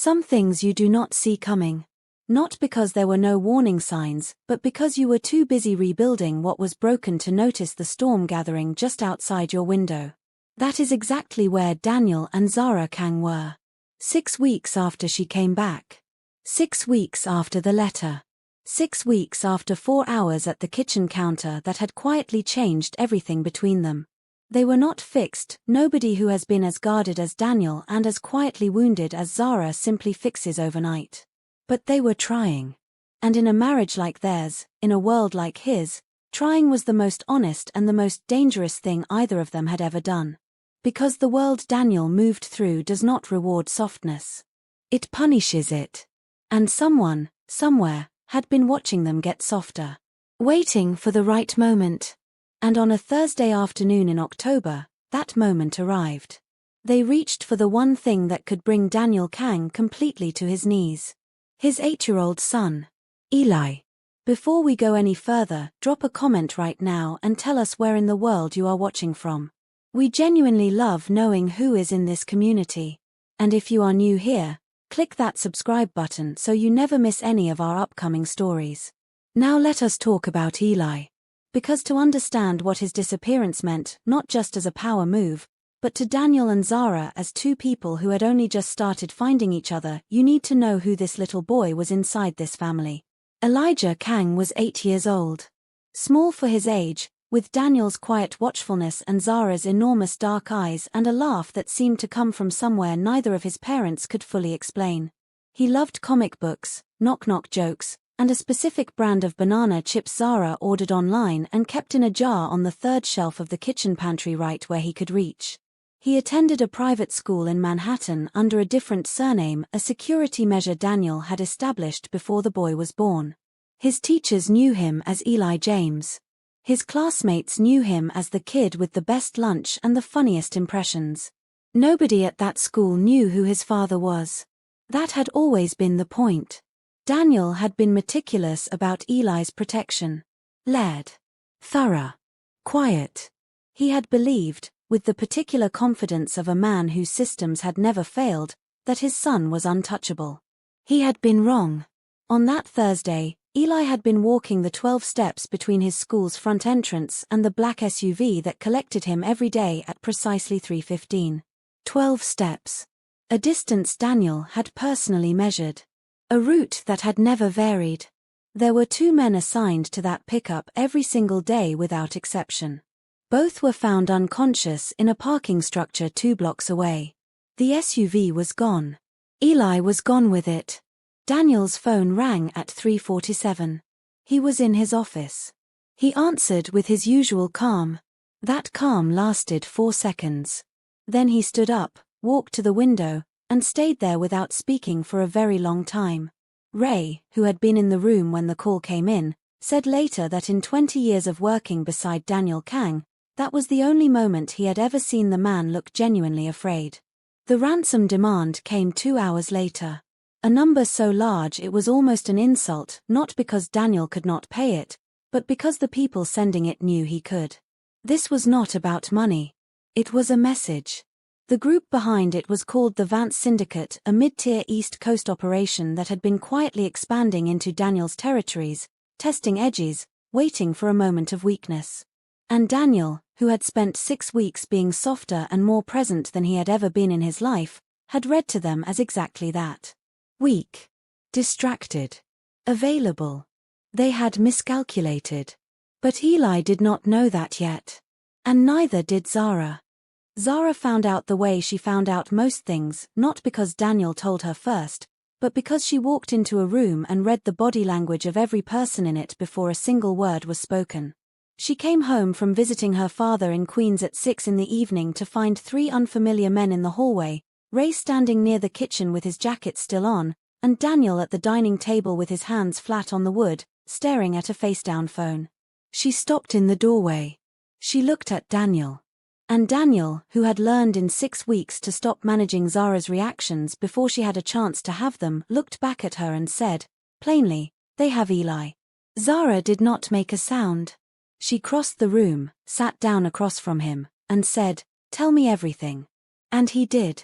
Some things you do not see coming. Not because there were no warning signs, but because you were too busy rebuilding what was broken to notice the storm gathering just outside your window. That is exactly where Daniel and Zara Kang were. 6 weeks after she came back. 6 weeks after the letter. 6 weeks after 4 hours at the kitchen counter that had quietly changed everything between them. They were not fixed. Nobody who has been as guarded as Daniel and as quietly wounded as Zara simply fixes overnight. But they were trying. And in a marriage like theirs, in a world like his, trying was the most honest and the most dangerous thing either of them had ever done. Because the world Daniel moved through does not reward softness. It punishes it. And someone, somewhere, had been watching them get softer. Waiting for the right moment. And on a Thursday afternoon in October, that moment arrived. They reached for the one thing that could bring Daniel Kang completely to his knees. His 8-year-old son, Eli. Before we go any further, drop a comment right now and tell us where in the world you are watching from. We genuinely love knowing who is in this community. And if you are new here, click that subscribe button so you never miss any of our upcoming stories. Now let us talk about Eli. Because to understand what his disappearance meant, not just as a power move, but to Daniel and Zara as two people who had only just started finding each other, you need to know who this little boy was inside this family. Elijah Kang was 8 years old. Small for his age, with Daniel's quiet watchfulness and Zara's enormous dark eyes and a laugh that seemed to come from somewhere neither of his parents could fully explain. He loved comic books, knock-knock jokes, and a specific brand of banana chips Zara ordered online and kept in a jar on the third shelf of the kitchen pantry right where he could reach. He attended a private school in Manhattan under a different surname, a security measure Daniel had established before the boy was born. His teachers knew him as Eli James. His classmates knew him as the kid with the best lunch and the funniest impressions. Nobody at that school knew who his father was. That had always been the point. Daniel had been meticulous about Eli's protection. Laid. Thorough. Quiet. He had believed, with the particular confidence of a man whose systems had never failed, that his son was untouchable. He had been wrong. On that Thursday, Eli had been walking the 12 steps between his school's front entrance and the black SUV that collected him every day at precisely 3:15. 12 steps. A distance Daniel had personally measured. A route that had never varied. There were 2 men assigned to that pickup every single day without exception. Both were found unconscious in a parking structure 2 blocks away. The SUV was gone. Eli was gone with it. Daniel's phone rang at 3:47. He was in his office. He answered with his usual calm. That calm lasted 4 seconds. Then he stood up, walked to the window, and stayed there without speaking for a very long time. Ray, who had been in the room when the call came in, said later that in 20 years of working beside Daniel Kang, that was the only moment he had ever seen the man look genuinely afraid. The ransom demand came 2 hours later. A number so large it was almost an insult, not because Daniel could not pay it, but because the people sending it knew he could. This was not about money. It was a message. The group behind it was called the Vance Syndicate, a mid-tier East Coast operation that had been quietly expanding into Daniel's territories, testing edges, waiting for a moment of weakness. And Daniel, who had spent 6 weeks being softer and more present than he had ever been in his life, had read to them as exactly that. Weak. Distracted. Available. They had miscalculated. But Eli did not know that yet. And neither did Zara. Zara found out the way she found out most things, not because Daniel told her first, but because she walked into a room and read the body language of every person in it before a single word was spoken. She came home from visiting her father in Queens at 6 in the evening to find 3 unfamiliar men in the hallway, Ray standing near the kitchen with his jacket still on, and Daniel at the dining table with his hands flat on the wood, staring at a face-down phone. She stopped in the doorway. She looked at Daniel. And Daniel, who had learned in 6 weeks to stop managing Zara's reactions before she had a chance to have them, looked back at her and said, plainly, "They have Eli." Zara did not make a sound. She crossed the room, sat down across from him, and said, "Tell me everything." And he did.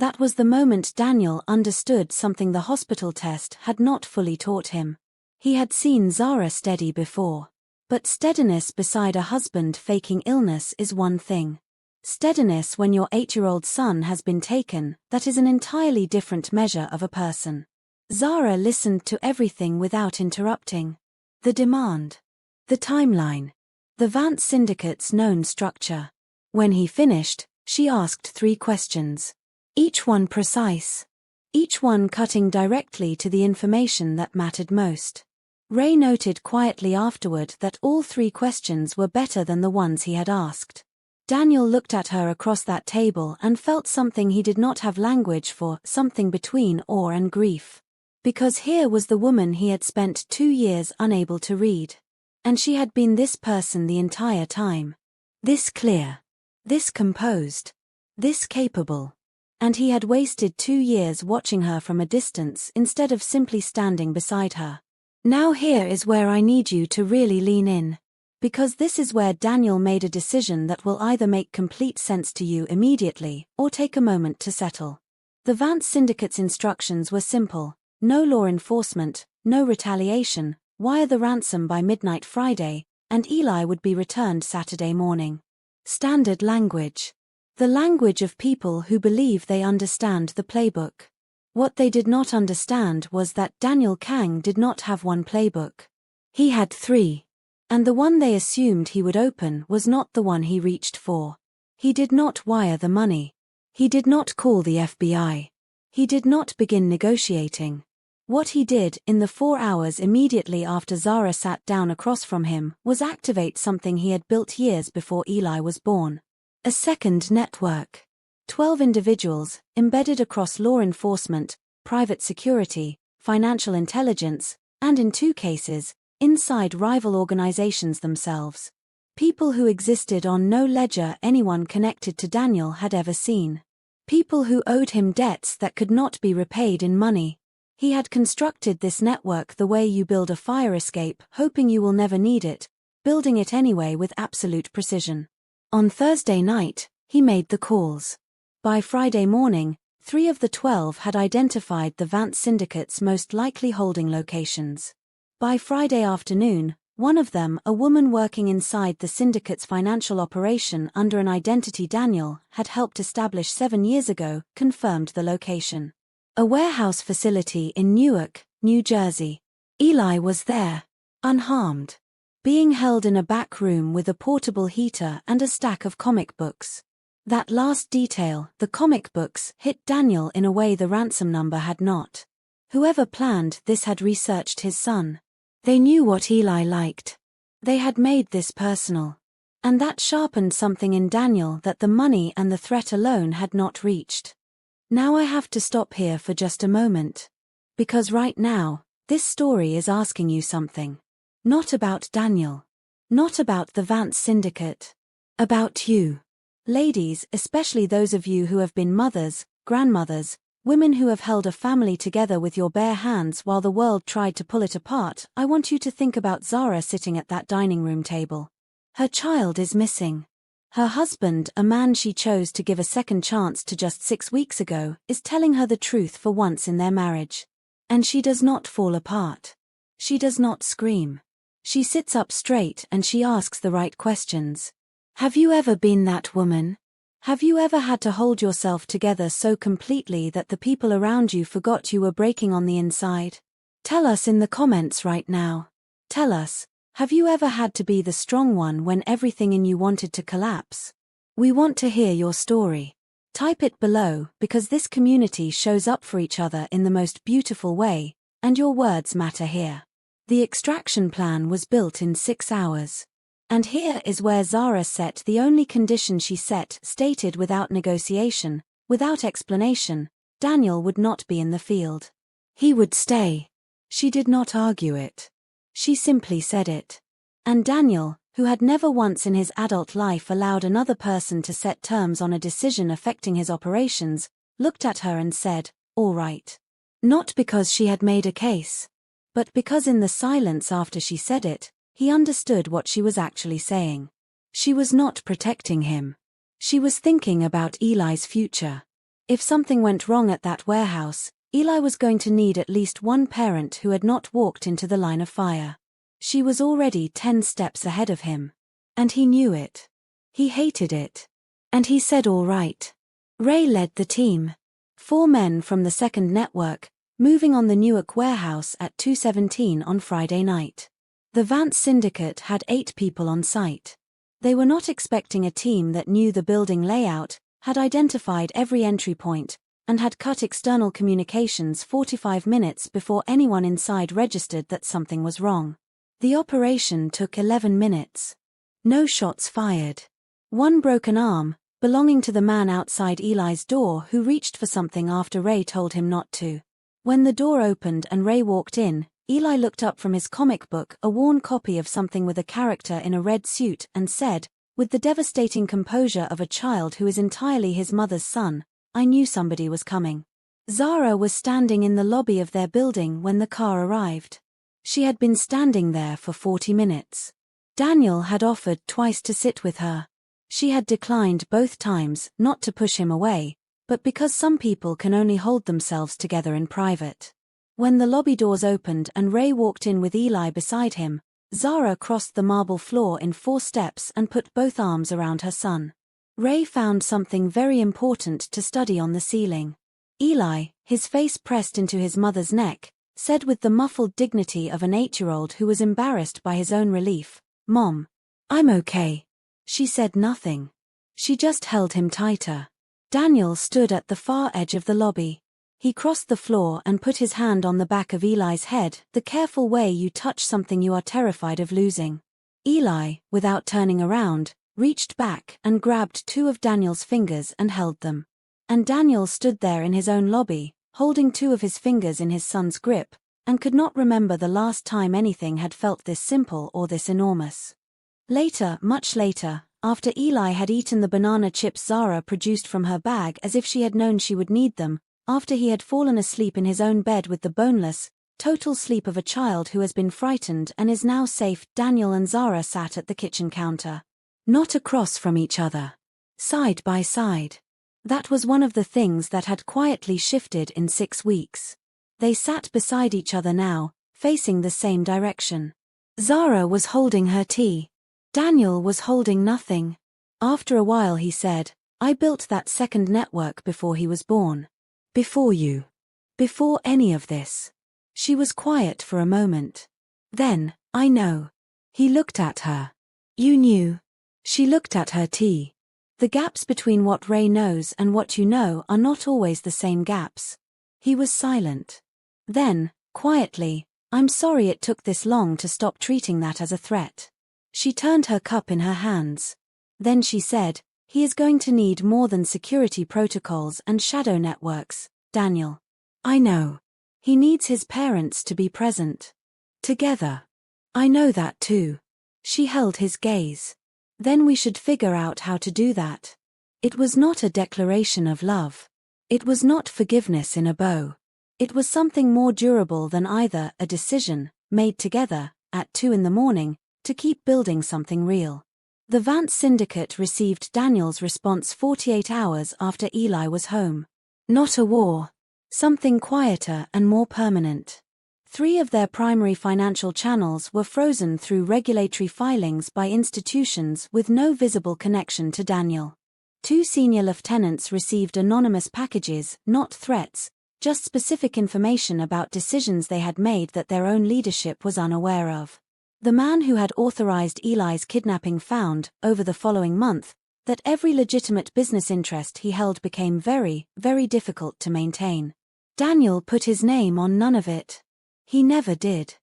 That was the moment Daniel understood something the hospital test had not fully taught him. He had seen Zara steady before. But steadiness beside a husband faking illness is one thing. Steadiness when your 8-year-old son has been taken, that is an entirely different measure of a person. Zara listened to everything without interrupting. The demand. The timeline. The Vance Syndicate's known structure. When he finished, she asked 3 questions. Each one precise. Each one cutting directly to the information that mattered most. Ray noted quietly afterward that all 3 questions were better than the ones he had asked. Daniel looked at her across that table and felt something he did not have language for, something between awe and grief. Because here was the woman he had spent 2 years unable to read. And she had been this person the entire time. This clear. This composed. This capable. And he had wasted 2 years watching her from a distance instead of simply standing beside her. Now here is where I need you to really lean in. Because this is where Daniel made a decision that will either make complete sense to you immediately, or take a moment to settle. The Vance Syndicate's instructions were simple: no law enforcement, no retaliation, wire the ransom by midnight Friday, and Eli would be returned Saturday morning. Standard language. The language of people who believe they understand the playbook. What they did not understand was that Daniel Kang did not have one playbook. He had 3. And the one they assumed he would open was not the one he reached for. He did not wire the money. He did not call the FBI. He did not begin negotiating. What he did in the 4 hours immediately after Zara sat down across from him was activate something he had built years before Eli was born. A second network. 12 individuals, embedded across law enforcement, private security, financial intelligence, and in 2 cases, inside rival organizations themselves. People who existed on no ledger anyone connected to Daniel had ever seen. People who owed him debts that could not be repaid in money. He had constructed this network the way you build a fire escape, hoping you will never need it, building it anyway with absolute precision. On Thursday night, he made the calls. By Friday morning, 3 of the 12 had identified the Vance Syndicate's most likely holding locations. By Friday afternoon, one of them, a woman working inside the syndicate's financial operation under an identity Daniel had helped establish 7 years ago, confirmed the location. A warehouse facility in Newark, New Jersey. Eli was there, unharmed, being held in a back room with a portable heater and a stack of comic books. That last detail, the comic books, hit Daniel in a way the ransom number had not. Whoever planned this had researched his son. They knew what Eli liked. They had made this personal. And that sharpened something in Daniel that the money and the threat alone had not reached. Now I have to stop here for just a moment. Because right now, this story is asking you something. Not about Daniel. Not about the Vance Syndicate. About you. Ladies, especially those of you who have been mothers, grandmothers, women who have held a family together with your bare hands while the world tried to pull it apart, I want you to think about Zara sitting at that dining room table. Her child is missing. Her husband, a man she chose to give a second chance to just 6 weeks ago, is telling her the truth for once in their marriage. And she does not fall apart. She does not scream. She sits up straight and she asks the right questions. Have you ever been that woman? Have you ever had to hold yourself together so completely that the people around you forgot you were breaking on the inside? Tell us in the comments right now. Tell us, have you ever had to be the strong one when everything in you wanted to collapse? We want to hear your story. Type it below, because this community shows up for each other in the most beautiful way, and your words matter here. The extraction plan was built in 6 hours. And here is where Zara set the only condition she stated without negotiation, without explanation: Daniel would not be in the field. He would stay. She did not argue it. She simply said it. And Daniel, who had never once in his adult life allowed another person to set terms on a decision affecting his operations, looked at her and said, "All right." Not because she had made a case, but because in the silence after she said it, he understood what she was actually saying. She was not protecting him. She was thinking about Eli's future. If something went wrong at that warehouse, Eli was going to need at least one parent who had not walked into the line of fire. She was already 10 steps ahead of him. And he knew it. He hated it. And he said all right. Ray led the team. 4 men from the second network, moving on the Newark warehouse at 2:17 on Friday night. The Vance syndicate had 8 people on site. They were not expecting a team that knew the building layout, had identified every entry point, and had cut external communications 45 minutes before anyone inside registered that something was wrong. The operation took 11 minutes. No shots fired. One broken arm, belonging to the man outside Eli's door who reached for something after Ray told him not to. When the door opened and Ray walked in, Eli looked up from his comic book, a worn copy of something with a character in a red suit, and said, with the devastating composure of a child who is entirely his mother's son, "I knew somebody was coming." Zara was standing in the lobby of their building when the car arrived. She had been standing there for 40 minutes. Daniel had offered twice to sit with her. She had declined both times, not to push him away, but because some people can only hold themselves together in private. When the lobby doors opened and Ray walked in with Eli beside him, Zara crossed the marble floor in 4 steps and put both arms around her son. Ray found something very important to study on the ceiling. Eli, his face pressed into his mother's neck, said with the muffled dignity of an 8-year-old who was embarrassed by his own relief, "Mom, I'm okay." She said nothing. She just held him tighter. Daniel stood at the far edge of the lobby. He crossed the floor and put his hand on the back of Eli's head, the careful way you touch something you are terrified of losing. Eli, without turning around, reached back and grabbed 2 of Daniel's fingers and held them. And Daniel stood there in his own lobby, holding 2 of his fingers in his son's grip, and could not remember the last time anything had felt this simple or this enormous. Later, much later, after Eli had eaten the banana chips Zara produced from her bag as if she had known she would need them, after he had fallen asleep in his own bed with the boneless, total sleep of a child who has been frightened and is now safe, Daniel and Zara sat at the kitchen counter. Not across from each other. Side by side. That was one of the things that had quietly shifted in 6 weeks. They sat beside each other now, facing the same direction. Zara was holding her tea. Daniel was holding nothing. After a while he said, "I built that second network before he was born. Before you. Before any of this." She was quiet for a moment. Then, "I know." He looked at her. "You knew." She looked at her tea. The gaps between what Ray knows and what you know are not always the same gaps. He was silent. Then, quietly, "I'm sorry it took this long to stop treating that as a threat." She turned her cup in her hands. Then she said, "He is going to need more than security protocols and shadow networks, Daniel. I know. He needs his parents to be present. Together. I know that too." She held his gaze. "Then we should figure out how to do that." It was not a declaration of love. It was not forgiveness in a bow. It was something more durable than either, a decision, made together, at 2 in the morning, to keep building something real. The Vance syndicate received Daniel's response 48 hours after Eli was home. Not a war. Something quieter and more permanent. 3 of their primary financial channels were frozen through regulatory filings by institutions with no visible connection to Daniel. 2 senior lieutenants received anonymous packages, not threats, just specific information about decisions they had made that their own leadership was unaware of. The man who had authorized Eli's kidnapping found, over the following month, that every legitimate business interest he held became very, very difficult to maintain. Daniel put his name on none of it. He never did.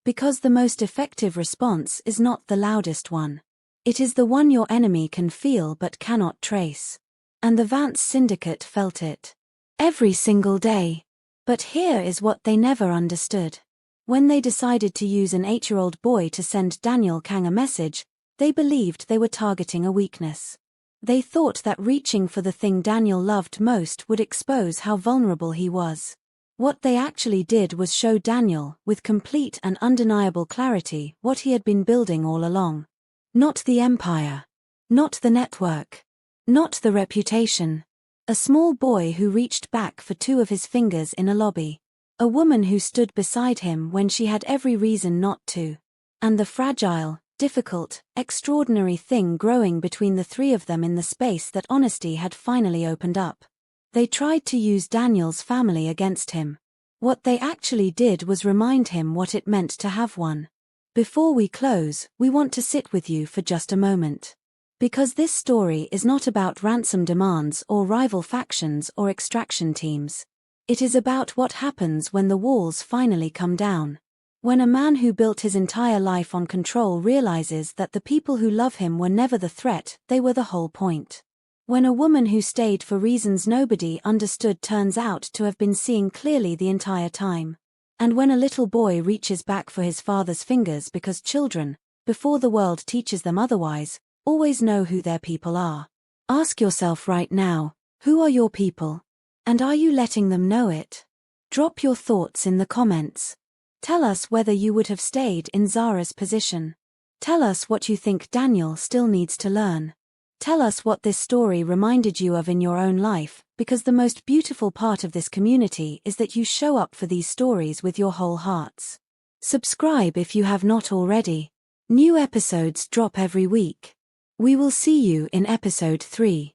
Because the most effective response is not the loudest one. It is the one your enemy can feel but cannot trace. And the Vance syndicate felt it. Every single day. But here is what they never understood. When they decided to use an 8-year-old boy to send Daniel Kang a message, they believed they were targeting a weakness. They thought that reaching for the thing Daniel loved most would expose how vulnerable he was. What they actually did was show Daniel, with complete and undeniable clarity, what he had been building all along. Not the empire. Not the network. Not the reputation. A small boy who reached back for two of his fingers in a lobby. A woman who stood beside him when she had every reason not to. And the fragile, difficult, extraordinary thing growing between the three of them in the space that honesty had finally opened up. They tried to use Daniel's family against him. What they actually did was remind him what it meant to have one. Before we close, we want to sit with you for just a moment. Because this story is not about ransom demands or rival factions or extraction teams. It is about what happens when the walls finally come down. When a man who built his entire life on control realizes that the people who love him were never the threat, they were the whole point. When a woman who stayed for reasons nobody understood turns out to have been seeing clearly the entire time. And when a little boy reaches back for his father's fingers because children, before the world teaches them otherwise, always know who their people are. Ask yourself right now, who are your people? And are you letting them know it? Drop your thoughts in the comments. Tell us whether you would have stayed in Zara's position. Tell us what you think Daniel still needs to learn. Tell us what this story reminded you of in your own life, because the most beautiful part of this community is that you show up for these stories with your whole hearts. Subscribe if you have not already. New episodes drop every week. We will see you in episode 3.